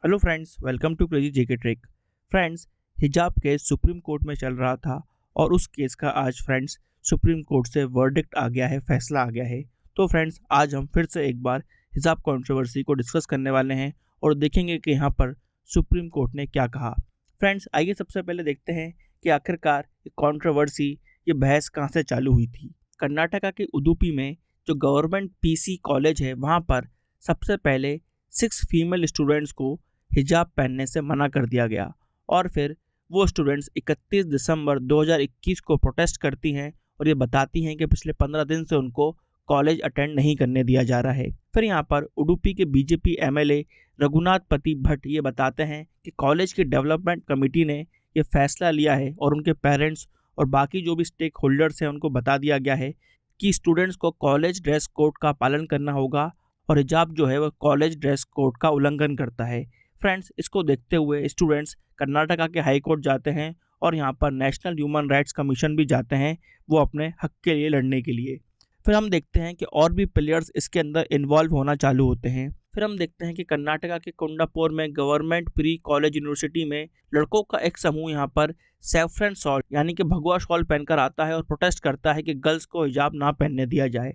Hello friends, welcome to crazy JK trick. Friends, हिजाब case supreme court में चल रहा था और उस केस का आज फ्रेंड्स सुप्रीम कोर्ट से वर्डिक्ट आ गया है, फैसला आ गया है। तो फ्रेंड्स, आज हम फिर से एक बार हिजाब कंट्रोवर्सी को डिस्कस करने वाले हैं और देखेंगे कि यहाँ पर सुप्रीम कोर्ट ने क्या कहा। फ्रेंड्स, आइए सबसे पहले देखते हैं कि आखिरकार ये कंट्रोवर्सी, ये बहस कहाँ से चालू हुई थी। कर्नाटका के उडुपी में जो गवर्नमेंट पीसी कॉलेज है, वहाँ पर सबसे पहले 6 फीमेल स्टूडेंट्स को हिजाब पहनने से मना कर दिया गया और फिर वो स्टूडेंट्स 31 दिसंबर 2021 को प्रोटेस्ट करती हैं और ये बताती हैं कि पिछले 15 दिन से उनको कॉलेज अटेंड नहीं करने दिया जा रहा है। फिर यहाँ पर उडुपी के बीजेपी एमएलए रघुनाथ पति भट्ट ये बताते हैं कि कॉलेज की डेवलपमेंट कमेटी ने ये फैसला लिया है और उनके पेरेंट्स और बाकी जो भी स्टेक होल्डर्स हैं उनको बता दिया गया है कि स्टूडेंट्स को कॉलेज ड्रेस कोड का पालन करना होगा और हिजाब जो है वह कॉलेज ड्रेस कोड का उल्लंघन करता है। फ्रेंड्स, इसको देखते हुए स्टूडेंट्स कर्नाटका के हाई कोर्ट जाते हैं और यहाँ पर नेशनल ह्यूमन राइट्स कमीशन भी जाते हैं, वो अपने हक के लिए लड़ने के लिए। फिर हम देखते हैं कि और भी प्लेयर्स इसके अंदर इन्वॉल्व होना चालू होते हैं। फिर हम देखते हैं कि कर्नाटका के कुंडापुर में गवर्नमेंट प्री कॉलेज यूनिवर्सिटी में लड़कों का एक समूह यहाँ पर सैफरन शॉल यानी कि भगवा शॉल पहनकर आता है और प्रोटेस्ट करता है कि गर्ल्स को हिजाब ना पहनने दिया जाए।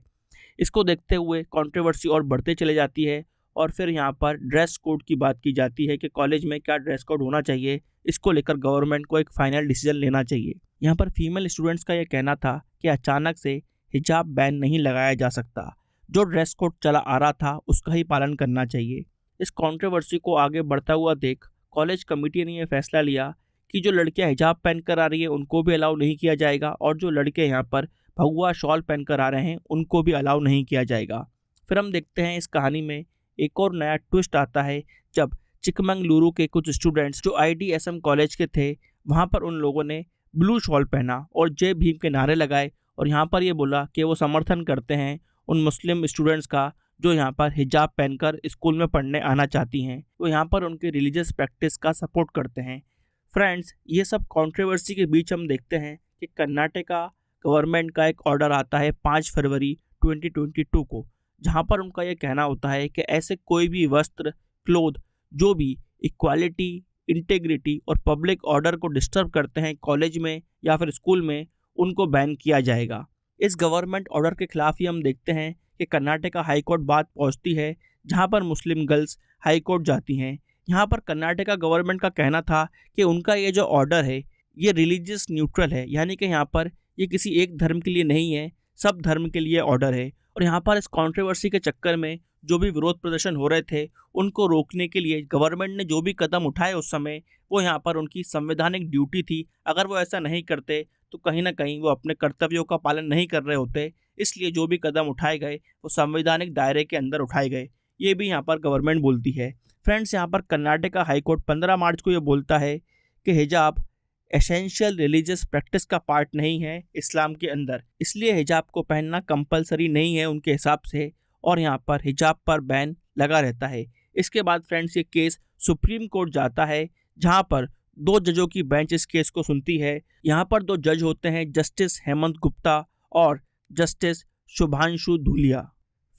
इसको देखते हुए कंट्रोवर्सी और बढ़ते चले जाती है और फिर यहाँ पर ड्रेस कोड की बात की जाती है कि कॉलेज में क्या ड्रेस कोड होना चाहिए। इसको लेकर गवर्नमेंट को एक फाइनल डिसीजन लेना चाहिए। यहाँ पर फीमेल स्टूडेंट्स का यह कहना था कि अचानक से हिजाब बैन नहीं लगाया जा सकता, जो ड्रेस कोड चला आ रहा था उसका ही पालन करना चाहिए। इस कंट्रोवर्सी को आगे बढ़ता हुआ देख कॉलेज कमेटी ने यह फैसला लिया कि जो लड़कियां हिजाब पहन कर आ रही है उनको भी अलाउ नहीं किया जाएगा और जो लड़के यहाँ पर भगवा शॉल पहनकर आ रहे हैं उनको भी अलाउ नहीं किया जाएगा। फिर हम देखते हैं इस कहानी में एक और नया ट्विस्ट आता है जब चिकमंगलुरु के कुछ स्टूडेंट्स जो आईडीएसएम कॉलेज के थे, वहाँ पर उन लोगों ने ब्लू शॉल पहना और जय भीम के नारे लगाए और यहाँ पर ये बोला कि वो समर्थन करते हैं उन मुस्लिम स्टूडेंट्स का जो यहाँ पर हिजाब पहनकर स्कूल में पढ़ने आना चाहती हैं। वो यहाँ पर उनके रिलीजियस प्रैक्टिस का सपोर्ट करते हैं। फ्रेंड्स, ये सब कंट्रोवर्सी के बीच हम देखते हैं कि कर्नाटका गवर्नमेंट का एक ऑर्डर आता है 5 फरवरी 2022 को, जहां पर उनका ये कहना होता है कि ऐसे कोई भी वस्त्र, क्लोथ जो भी इक्वालिटी, इंटेग्रिटी और पब्लिक ऑर्डर को डिस्टर्ब करते हैं कॉलेज में या फिर स्कूल में, उनको बैन किया जाएगा। इस गवर्नमेंट ऑर्डर के खिलाफ ही हम देखते हैं कि कर्नाटका हाई कोर्ट बात पहुंचती है, जहां पर मुस्लिम गर्ल्स हाई कोर्ट जाती हैं। यहाँ पर कर्नाटका गवर्नमेंट का कहना था कि उनका ये जो ऑर्डर है ये रिलीजियस न्यूट्रल है, यानी कि यहाँ पर ये किसी एक धर्म के लिए नहीं है, सब धर्म के लिए ऑर्डर है। और यहाँ पर इस कंट्रोवर्सी के चक्कर में जो भी विरोध प्रदर्शन हो रहे थे उनको रोकने के लिए गवर्नमेंट ने जो भी कदम उठाए उस समय, वो यहाँ पर उनकी संवैधानिक ड्यूटी थी। अगर वो ऐसा नहीं करते तो कहीं ना कहीं वो अपने कर्तव्यों का पालन नहीं कर रहे होते, इसलिए जो भी कदम उठाए गए वो संवैधानिक दायरे के अंदर उठाए गए, ये भी यहाँ पर गवर्नमेंट बोलती है। फ्रेंड्स, यहाँ पर कर्नाटका हाईकोर्ट 15 मार्च को ये बोलता है कि हिजाब एसेंशियल रिलीजियस प्रैक्टिस का पार्ट नहीं है इस्लाम के अंदर, इसलिए हिजाब को पहनना कंपलसरी नहीं है उनके हिसाब से और यहाँ पर हिजाब पर बैन लगा रहता है। इसके बाद फ्रेंड्स, ये केस सुप्रीम कोर्ट जाता है, जहाँ पर 2 जजों की बेंच इस केस को सुनती है। यहाँ पर 2 जज होते हैं, जस्टिस हेमंत गुप्ता और जस्टिस शुभांशु धूलिया।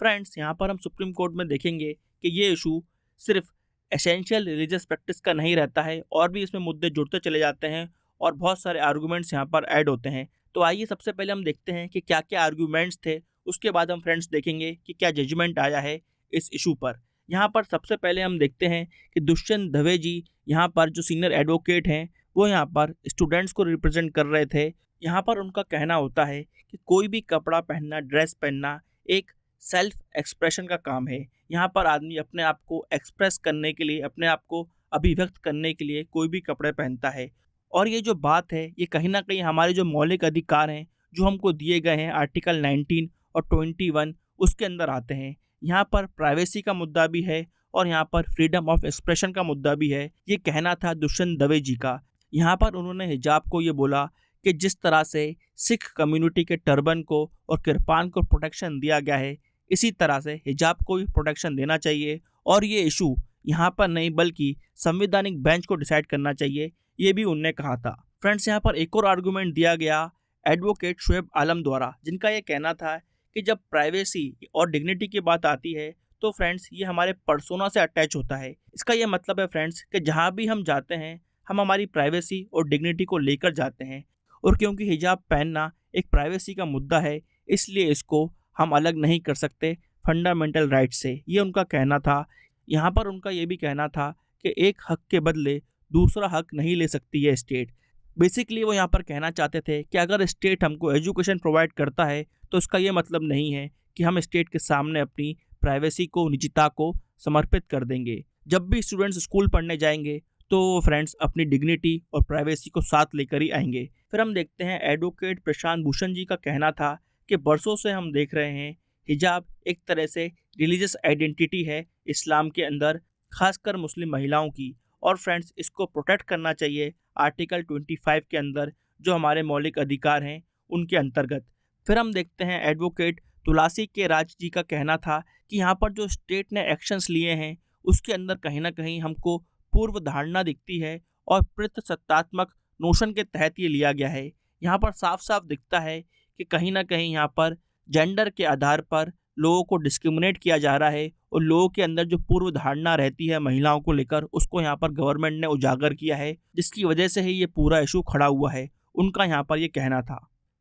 फ्रेंड्स, यहाँ पर हम सुप्रीम कोर्ट में देखेंगे कि ये इशू सिर्फ एसेंशियल रिलीजियस प्रैक्टिस का नहीं रहता है और भी इसमें मुद्दे जुड़ते चले जाते हैं और बहुत सारे आर्गूमेंट्स यहाँ पर ऐड होते हैं। तो आइए सबसे पहले हम देखते हैं कि क्या क्या आर्गूमेंट्स थे, उसके बाद हम फ्रेंड्स देखेंगे कि क्या जजमेंट आया है इस इशू पर। यहाँ पर सबसे पहले हम देखते हैं कि दुष्यंत दवे जी यहाँ पर जो सीनियर एडवोकेट हैं, वो यहाँ पर स्टूडेंट्स को रिप्रेजेंट कर रहे थे। यहाँ पर उनका कहना होता है कि कोई भी कपड़ा पहनना, ड्रेस पहनना एक सेल्फ एक्सप्रेशन का काम है। यहाँ पर आदमी अपने आप को एक्सप्रेस करने के लिए, अपने आप को अभिव्यक्त करने के लिए कोई भी कपड़े पहनता है और ये जो बात है ये कहीं ना कहीं हमारे जो मौलिक अधिकार हैं जो हमको दिए गए हैं आर्टिकल 19 और 21 उसके अंदर आते हैं। यहाँ पर प्राइवेसी का मुद्दा भी है और यहाँ पर फ्रीडम ऑफ एक्सप्रेशन का मुद्दा भी है। ये कहना था दुष्यंत दवे जी का। यहाँ पर उन्होंने हिजाब को ये बोला कि जिस तरह से सिख कम्युनिटी के टर्बन को और किरपान को प्रोटेक्शन दिया गया है, इसी तरह से हिजाब को भी प्रोटेक्शन देना चाहिए और ये इशू यहाँ पर नहीं बल्कि संवैधानिक बेंच को डिसाइड करना चाहिए, ये भी उनने कहा था। फ्रेंड्स, यहाँ पर एक और आर्गूमेंट दिया गया एडवोकेट शुएब आलम द्वारा, जिनका ये कहना था कि जब प्राइवेसी और डिग्निटी की बात आती है तो फ्रेंड्स ये हमारे पर्सोना से अटैच होता है। इसका ये मतलब है फ्रेंड्स कि जहाँ भी हम जाते हैं हम हमारी प्राइवेसी और डिग्निटी को लेकर जाते हैं, और क्योंकि हिजाब पहनना एक प्राइवेसी का मुद्दा है इसलिए इसको हम अलग नहीं कर सकते फंडामेंटल राइट से, ये उनका कहना था। यहाँ पर उनका ये भी कहना था कि एक हक के बदले दूसरा हक नहीं ले सकती है स्टेट। बेसिकली वो यहाँ पर कहना चाहते थे कि अगर स्टेट हमको एजुकेशन प्रोवाइड करता है तो इसका ये मतलब नहीं है कि हम स्टेट के सामने अपनी प्राइवेसी को, निजता को समर्पित कर देंगे। जब भी स्टूडेंट्स स्कूल पढ़ने जाएंगे तो वो फ्रेंड्स अपनी डिग्निटी और प्राइवेसी को साथ लेकर ही आएंगे। फिर हम देखते हैं एडवोकेट प्रशांत भूषण जी का कहना था कि बरसों से हम देख रहे हैं हिजाब एक तरह से रिलीजियस आइडेंटिटी है इस्लाम के अंदर, खासकर मुस्लिम महिलाओं की, और फ्रेंड्स इसको प्रोटेक्ट करना चाहिए आर्टिकल 25 के अंदर जो हमारे मौलिक अधिकार हैं उनके अंतर्गत। फिर हम देखते हैं एडवोकेट तुलसी के राज जी का कहना था कि यहाँ पर जो स्टेट ने एक्शंस लिए हैं उसके अंदर कहीं ना कहीं हमको पूर्व धारणा दिखती है और प्रत्यसत्तात्मक नोशन के तहत ये लिया गया है। यहाँ पर साफ साफ दिखता है कि कहीं ना कहीं यहाँ पर जेंडर के आधार पर लोगों को डिस्क्रिमिनेट किया जा रहा है और लोगों के अंदर जो पूर्व धारणा रहती है महिलाओं को लेकर उसको यहाँ पर गवर्नमेंट ने उजागर किया है, जिसकी वजह से ही ये पूरा इशू खड़ा हुआ है। उनका यहाँ पर ये कहना था।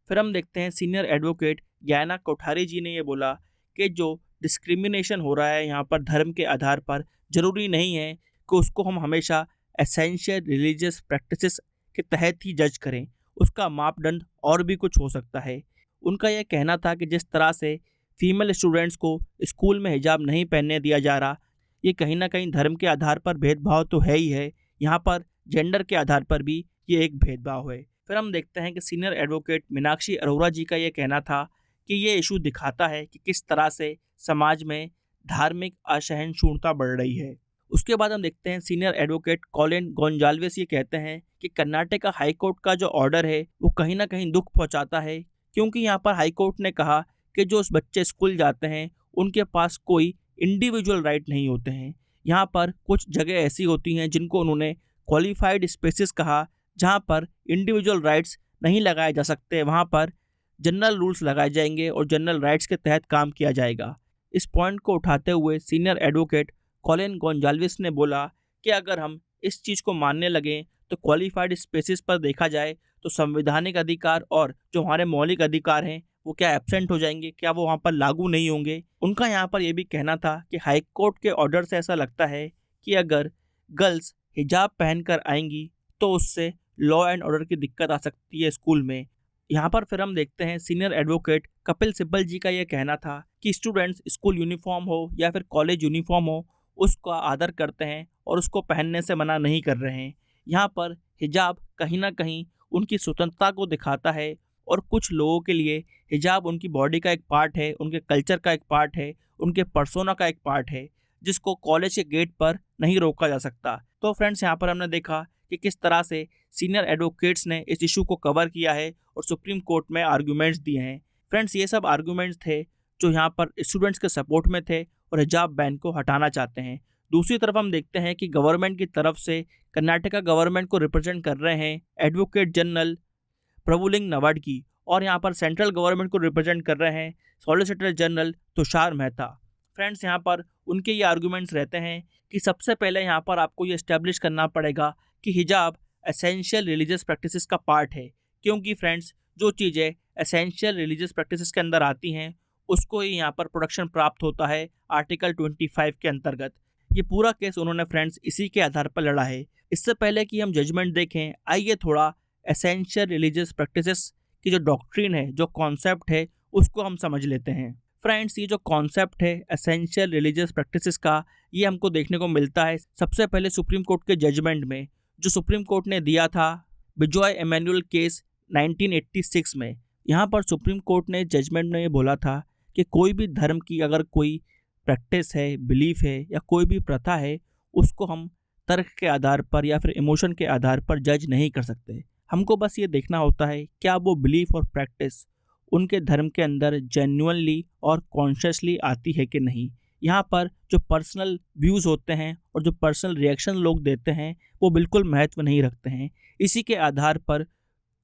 फिर हम देखते हैं सीनियर एडवोकेट ज्ञाना कोठारी जी ने ये बोला कि जो डिस्क्रिमिनेशन हो रहा है यहाँ पर धर्म के आधार पर, ज़रूरी नहीं है कि उसको हम हमेशा एसेंशियल रिलीजियस प्रैक्टिसेस के तहत ही जज करें, उसका मापदंड और भी कुछ हो सकता है। उनका यह कहना था कि जिस तरह से फीमेल स्टूडेंट्स को स्कूल में हिजाब नहीं पहनने दिया जा रहा, ये कहीं ना कहीं धर्म के आधार पर भेदभाव तो है ही है, यहाँ पर जेंडर के आधार पर भी ये एक भेदभाव है। फिर हम देखते हैं कि सीनियर एडवोकेट मीनाक्षी अरोड़ा जी का ये कहना था कि ये इशू दिखाता है कि किस तरह से समाज में धार्मिक असहिष्णुता बढ़ रही है। उसके बाद हम देखते हैं सीनियर एडवोकेट कॉलिन गोंजाल्वेस ये कहते हैं कि कर्नाटका हाई कोर्ट का जो ऑर्डर है वो कहीं ना कहीं दुख पहुंचाता है, क्योंकि यहाँ पर हाई कोर्ट ने कहा कि जो उस बच्चे स्कूल जाते हैं उनके पास कोई इंडिविजुअल राइट नहीं होते हैं। यहाँ पर कुछ जगह ऐसी होती हैं जिनको उन्होंने क्वालिफाइड स्पेसेस कहा, जहाँ पर इंडिविजुअल राइट्स नहीं लगाए जा सकते, वहाँ पर जनरल रूल्स लगाए जाएंगे और जनरल राइट्स के तहत काम किया जाएगा। इस पॉइंट को उठाते हुए सीनियर एडवोकेट कॉलिन गोंजाल्वेस ने बोला कि अगर हम इस चीज़ को मानने लगें तो क्वालिफाइड स्पेसेस पर देखा जाए तो संवैधानिक अधिकार और जो हमारे मौलिक अधिकार हैं वो क्या एब्सेंट हो जाएंगे, क्या वो वहाँ पर लागू नहीं होंगे। उनका यहाँ पर यह भी कहना था कि हाई कोर्ट के ऑर्डर से ऐसा लगता है कि अगर गर्ल्स हिजाब पहनकर आएंगी तो उससे लॉ एंड ऑर्डर की दिक्कत आ सकती है स्कूल में। यहाँ पर फिर हम देखते हैं सीनियर एडवोकेट कपिल सिब्बल जी का यह कहना था कि स्टूडेंट्स स्कूल यूनिफॉर्म हो या फिर कॉलेज यूनिफॉर्म हो उसका आदर करते हैं और उसको पहनने से मना नहीं कर रहे हैं। यहाँ पर हिजाब कहीं ना कहीं उनकी स्वतंत्रता को दिखाता है और कुछ लोगों के लिए हिजाब उनकी बॉडी का एक पार्ट है, उनके कल्चर का एक पार्ट है, उनके पर्सोना का एक पार्ट है, जिसको कॉलेज के गेट पर नहीं रोका जा सकता। तो फ्रेंड्स यहाँ पर हमने देखा कि किस तरह से सीनियर एडवोकेट्स ने इस इशू को कवर किया है और सुप्रीम कोर्ट में आर्गूमेंट्स दिए हैं। फ्रेंड्स ये सब आर्गूमेंट्स थे जो यहाँ पर स्टूडेंट्स के सपोर्ट में थे और हिजाब बैन को हटाना चाहते हैं। दूसरी तरफ हम देखते हैं कि गवर्नमेंट की तरफ से कर्नाटका गवर्नमेंट को रिप्रेजेंट कर रहे हैं एडवोकेट जनरल प्रभुलिंग नवाडगी, और यहाँ पर सेंट्रल गवर्नमेंट को रिप्रेजेंट कर रहे हैं solicitor general Tushar Mehta. Friends यहाँ पर उनके ये आर्गूमेंट्स रहते हैं कि सबसे पहले यहाँ पर आपको ये इस्टेब्लिश करना पड़ेगा कि हिजाब एसेंशियल रिलीजियस प्रैक्टिसेस का पार्ट है, क्योंकि फ्रेंड्स जो चीज़ें एसेंशियल रिलीजियस प्रैक्टिसेस के अंदर आती हैं उसको ही यहाँ पर प्रोटेक्शन प्राप्त होता है आर्टिकल 25 के अंतर्गत। ये पूरा केस उन्होंने फ्रेंड्स इसी के आधार पर लड़ा है। इससे पहले कि हम जजमेंट देखें, आइए थोड़ा एसेंशियल रिलीजियस प्रैक्टिसेस की जो डॉक्ट्रिन है, जो कॉन्सेप्ट है, उसको हम समझ लेते हैं। फ्रेंड्स ये जो कॉन्सेप्ट है एसेंशियल रिलीजियस प्रैक्टिसेस का, ये हमको देखने को मिलता है सबसे पहले सुप्रीम कोर्ट के जजमेंट में, जो सुप्रीम कोर्ट ने दिया था बिजॉय एमेनुअल केस 1986 में। यहाँ पर सुप्रीम कोर्ट ने जजमेंट में ये बोला था कि कोई भी धर्म की अगर कोई प्रैक्टिस है, बिलीफ है या कोई भी प्रथा है, उसको हम तर्क के आधार पर या फिर इमोशन के आधार पर जज नहीं कर सकते। हमको बस ये देखना होता है क्या वो बिलीफ और प्रैक्टिस उनके धर्म के अंदर जेन्युइनली और कॉन्शियसली आती है कि नहीं। यहाँ पर जो पर्सनल व्यूज़ होते हैं और जो पर्सनल रिएक्शन लोग देते हैं वो बिल्कुल महत्व नहीं रखते हैं। इसी के आधार पर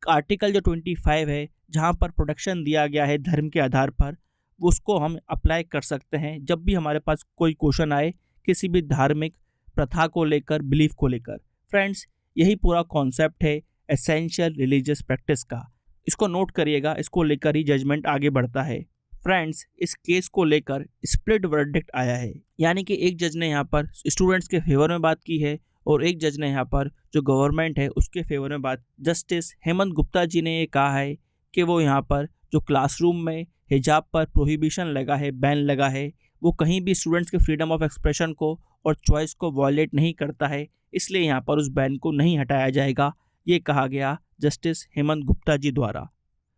आर्टिकल जो 25 है, जहाँ पर प्रोटेक्शन दिया गया है धर्म के आधार पर, उसको हम अप्लाई कर सकते हैं जब भी हमारे पास कोई क्वेश्चन आए किसी भी धार्मिक प्रथा को लेकर, बिलीफ को लेकर। फ्रेंड्स, यही पूरा कॉन्सेप्ट है एसेंशियल रिलीजियस प्रैक्टिस का। इसको नोट करिएगा, इसको लेकर ही जजमेंट आगे बढ़ता है। फ्रेंड्स, इस केस को लेकर स्प्लिट वर्डिक्ट आया है, यानी कि एक जज ने यहाँ पर स्टूडेंट्स के फेवर में बात की है और एक जज ने यहाँ पर जो गवर्नमेंट है उसके फेवर में बात। जस्टिस हेमंत गुप्ता जी ने ये कहा है कि वो यहाँ पर जो क्लासरूम में हिजाब पर प्रोहिबिशन लगा है, बैन लगा है, वो कहीं भी स्टूडेंट्स के फ्रीडम ऑफ एक्सप्रेशन को और चॉइस को वायलेट नहीं करता है, इसलिए यहाँ पर उस बैन को नहीं हटाया जाएगा, ये कहा गया जस्टिस हेमंत गुप्ता जी द्वारा।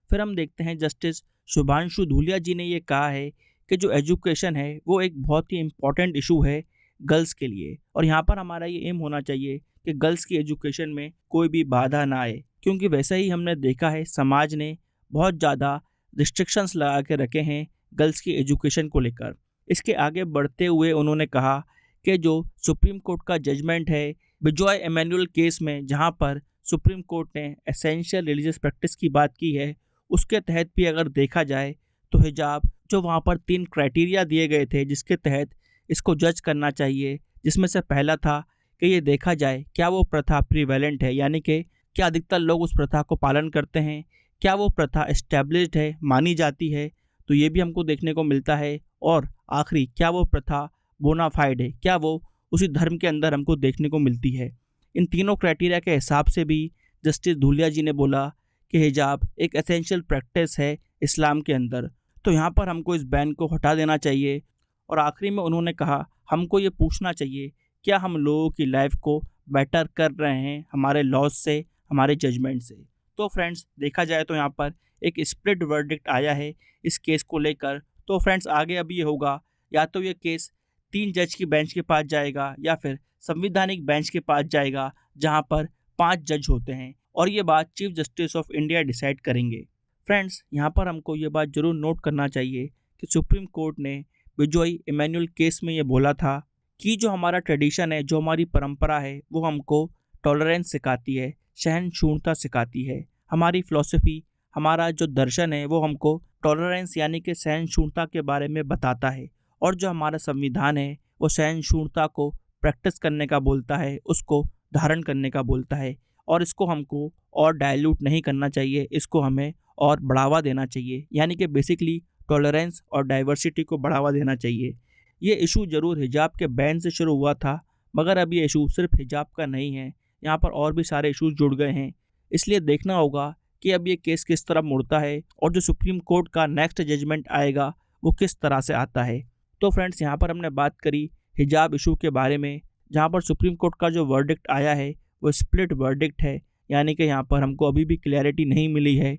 फिर हम देखते हैं जस्टिस शुभांशु धूलिया जी ने ये कहा है कि जो एजुकेशन है वो एक बहुत ही इम्पॉर्टेंट इशू है गर्ल्स के लिए, और यहाँ पर हमारा ये एम होना चाहिए कि गर्ल्स की एजुकेशन में कोई भी बाधा ना आए, क्योंकि वैसे ही हमने देखा है समाज ने बहुत ज़्यादा रिस्ट्रिक्शंस लगा के रखे हैं गर्ल्स की एजुकेशन को लेकर। इसके आगे बढ़ते हुए उन्होंने कहा कि जो सुप्रीम कोर्ट का जजमेंट है बिजॉय एमेनुअल केस में, जहाँ पर सुप्रीम कोर्ट ने एसेंशियल रिलीजियस प्रैक्टिस की बात की है, उसके तहत भी अगर देखा जाए तो हिजाब, जो वहाँ पर 3 क्राइटेरिया दिए गए थे जिसके तहत इसको जज करना चाहिए, जिसमें से पहला था कि ये देखा जाए क्या वो प्रथा प्रीवेलेंट है, यानी कि क्या अधिकतर लोग उस प्रथा को पालन करते हैं, क्या वो प्रथा एस्टैब्लिश्ड है, मानी जाती है, तो ये भी हमको देखने को मिलता है। और आखिरी, क्या वो प्रथा बोनाफाइड है, क्या वो उसी धर्म के अंदर हमको देखने को मिलती है। इन तीनों क्राइटेरिया के हिसाब से भी जस्टिस धूलिया जी ने बोला कि हिजाब एक एसेंशियल प्रैक्टिस है इस्लाम के अंदर, तो यहाँ पर हमको इस बैन को हटा देना चाहिए। और आखिरी में उन्होंने कहा हमको ये पूछना चाहिए क्या हम लोगों की लाइफ को बेटर कर रहे हैं हमारे लॉज से, हमारे जजमेंट से। तो फ्रेंड्स, देखा जाए तो यहाँ पर एक स्प्लिट वर्डिक्ट आया है इस केस को लेकर। तो फ्रेंड्स, आगे अभी ये होगा, या तो ये केस 3 जज की बेंच के पास जाएगा या फिर संवैधानिक बेंच के पास जाएगा जहाँ पर 5 जज होते हैं, और ये बात chief justice of India decide करेंगे। फ्रेंड्स, यहाँ पर हमको ये बात जरूर नोट करना चाहिए कि सुप्रीम कोर्ट ने बिजॉय एमेनुअल केस में ये बोला था कि जो हमारा ट्रेडिशन है, जो हमारी परंपरा है, वो हमको टॉलरेंस सिखाती है, सहनशीलता सिखाती है। हमारी फिलॉसफी, हमारा जो दर्शन है वो हमको टॉलरेंस यानी कि सहनशीलता के बारे में बताता है, और जो हमारा संविधान है वो सहनशीलता को प्रैक्टिस करने का बोलता है, उसको धारण करने का बोलता है, और इसको हमको और डाइल्यूट नहीं करना चाहिए, इसको हमें और बढ़ावा देना चाहिए, यानी कि बेसिकली टॉलरेंस और डाइवर्सिटी को बढ़ावा देना चाहिए। ये इशू ज़रूर हिजाब के बैन से शुरू हुआ था, मगर अब ये इशू सिर्फ हिजाब का नहीं है, यहाँ पर और भी सारे इशूज़ जुड़ गए हैं। इसलिए देखना होगा कि अब ये केस किस तरह मुड़ता है और जो सुप्रीम कोर्ट का नेक्स्ट जजमेंट आएगा वो किस तरह से आता है। तो फ्रेंड्स, यहाँ पर हमने बात करी हिजाब इशू के बारे में, जहाँ पर सुप्रीम कोर्ट का जो वर्डिक्ट आया है वो स्प्लिट वर्डिक्ट है, यानी कि यहाँ पर हमको अभी भी क्लैरिटी नहीं मिली है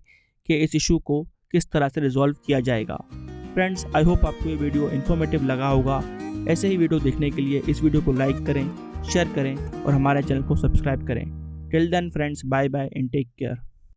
कि इस इशू को किस तरह से रिजॉल्व किया जाएगा। फ्रेंड्स, आई होप आपको ये वीडियो इन्फॉर्मेटिव लगा होगा। ऐसे ही वीडियो देखने के लिए इस वीडियो को लाइक करें, शेयर करें और हमारे चैनल को सब्सक्राइब करें। Till then friends, bye bye and take care.